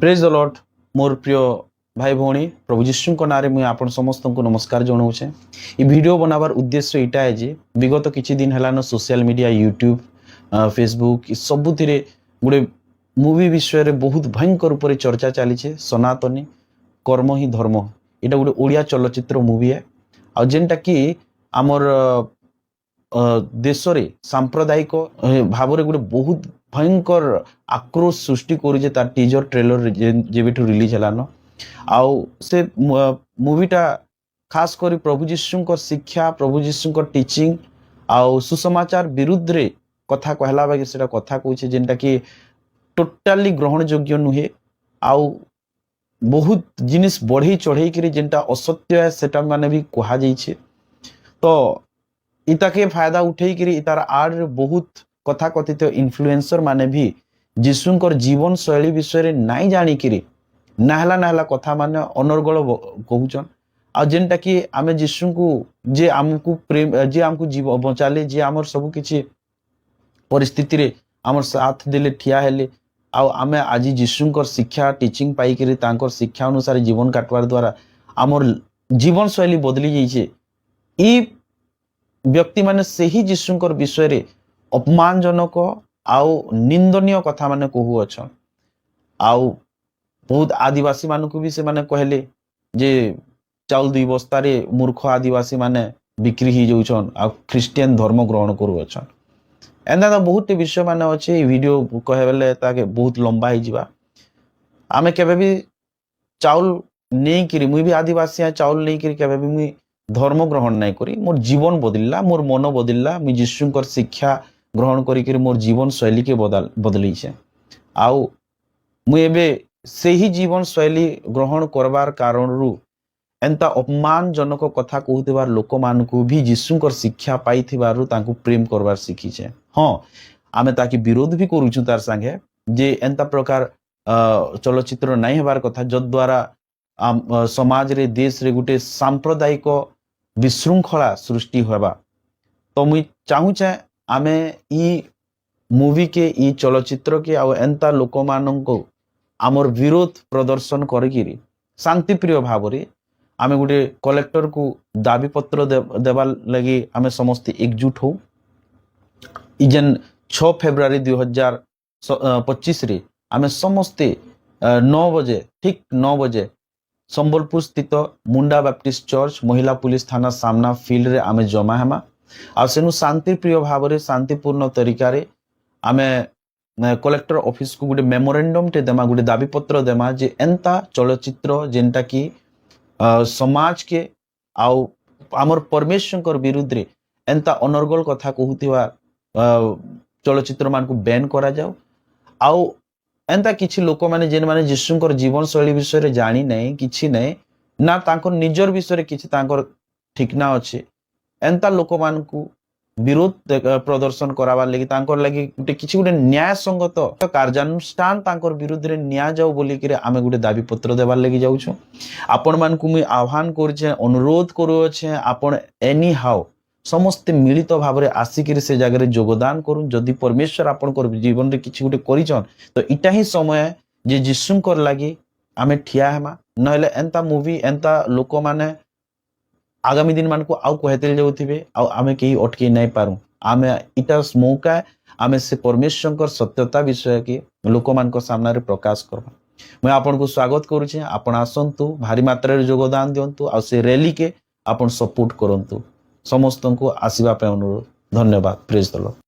Praise the Lord मोर प्रिय भाई भौणी प्रभु जीशु ना मुझे आपण समस्त को नमस्कार जनाऊे। ये वीडियो बनाबार उद्देश्य यहाँ है जे विगत किछि दिन है सोशल मीडिया यूट्यूब फेसबुक सबुति गोटे मूवी विषय रे बहुत भयंकर रूप चर्चा चली सनातनी कर्म ही धर्म यहाँ गोटे ओडिया चलचित्र मूवी है आ जेनटा कि आमर देश रे सांप्रदायिक भाव रे गोटे बहुत भयंकर आक्रोश सृष्टि करुचे तार टीजर ट्रेलर जेबिठु रिलीज हेलान आउ से मूवीटा खास करी प्रभु जीशुंकर शिक्षा प्रभु जीशुंकर टीचिंग आउ सुसमाचार विरुद्ध रे कथा कहला बाकी सेटा कथा कहूचे जेनटा कि टोटाली ग्रहण योग्य नुहे आउ बहुत जिनिस बढ़ई चढ़ई करी जेनटा असत्य है सेटा माने भी कहा जाइछे। तो इताके फायदा उठेई करी इतार आड़ रे बहुत कथा कथित इन्फ्लुएंसर माने भी जीशुंकर जीवन शैली विषय रे नाई जानी करी नाहला कथा माने अनर्गल कहूचन आ जेनटा कि आमे जीशु को जे आमको प्रेम जे आमको जीव बचाले जे आमर सब किछि परिस्थिति रे आमर साथ देले ठिया हेले आ आमे आज जीशुंकर शिक्षा टीचिंग पाई करी तांकर शिक्षा अनुसार जीवन काटवार द्वारा आमर जीवन शैली बदली जाइछे। ई व्यक्ति माने सही जीशुंकर विषय रे अपमानजनक आउ निंदनीय कथा माने कहू अच्छा आउ बहुत आदिवासी मानक भी से माने कहले जे चाउल 2 बस्ता रे मूर्ख आदिवासी माने बिक्री ही जाउछन आ ख्रिस्टियन धर्म ग्रहण करू अच्छा एंदा तो बहुत विषय माने अच्छे वीडियो कहबेले ताके बहुत लंबा ही जीवा आमे केबे भी चाउल नहीं करी मुई भी आदिवासी है चाउल नहीं करी केबे भी मुई धर्म ग्रहण नहीं करी मोर जीवन बदलला मोर मन बदलला मुई जीशुंकर शिक्षा ग्रहण करी मोर जीवन शैली के बदली छे आउ मुई एबे सही जीवन शैली ग्रहण करबार कारण रु एंता अपमानजनक कथा कहूथिबार लोक मानकु भी जीशुंकर शिक्षा पाई थिबारु तांकु प्रेम करबार शिखी छे। हाँ आमे ताकि विरोध भी करूछु तार संगे जे एंता प्रकार चलचित्र नहीं हेबार कथा जद्वारा समाज रे देश रे गुटे सांप्रदायिक विशृंखला सृष्टि होबा। तो मुई चाहूचे आमे ई मूवी के ई चलचित्र के आ एंता लोक माननको आमर विरोध प्रदर्शन करिकिरी शांति प्रिय भाव रे आमे गुटे कलेक्टर को दाबी पत्र देवा लगी आमे समस्त एकजुट हो इजन 6 फेब्रुआरी 2025 रे आमे समस्ते 9 बजे ठीक 9 बजे संबलपुर स्थित मुंडा बैप्टिस्ट चर्च महिला पुलिस थाना सामना फील्ड रे आमे जमा हेमा आ सेनु शांति प्रिय भाव रे शांतिपूर्ण तरीका रे आमे कलेक्टर ऑफिस को गुटे मेमोरेंडम टे देमा गुटे दाबी पत्र देमा जे एंता चलचित्र जेनटा कि समाज के आउ आमर परमेश्वर विरुद्ध रे एंता अनर्गल कथा कहूथिबा चलचित्र मान को बैन करा जाओ आउ एंता किछि लोक माने जेन माने जीशुंकर जीवन शैली विषय रे जानी नहीं किछि नहीं ना तांकर निजर विषय रे किछि तांकर ठिकना अच्छे एंता लोक मान को विरोध प्रदर्शन कराबार लगी तांकर लगी गुटे किछि गुटे न्याय संगत कार्यानुष्ठान तांकर विरुद्ध रे न्याय जाओ बोली कि आमे गुटे दाबी पत्र देबार लगी जाउछु। आपण मान को मुई आह्वान करछे अनुरोध करू छे आपण एनी हाउ समस्त मिलित भाव रे आसिक से जगह योगदान करूँ जदि परमेश्वर आपनकर जीवन रे किछि गुटे करिछन तो इटा ही समय जे जीशुंकर लगी आमे ठिया हेमा नहले एंता मूवी एंता लोक माने आगामी दिन मान को आउ कहते जाउथिबे आउ आमे केही अटके नहीं पारू आमे इटा मौका आमे से परमेश्वर सत्यता विषय के लोक मान को सामने रे प्रकाश करबा। मैं आपन को स्वागत करूछे आपण आसंतु भारी मात्रा रे योगदान दियंतु आ से रैली के आपण सपोर्ट करंतु समस्त को आसीबा पे अनुरोध। धन्यवाद। Praise the Lord.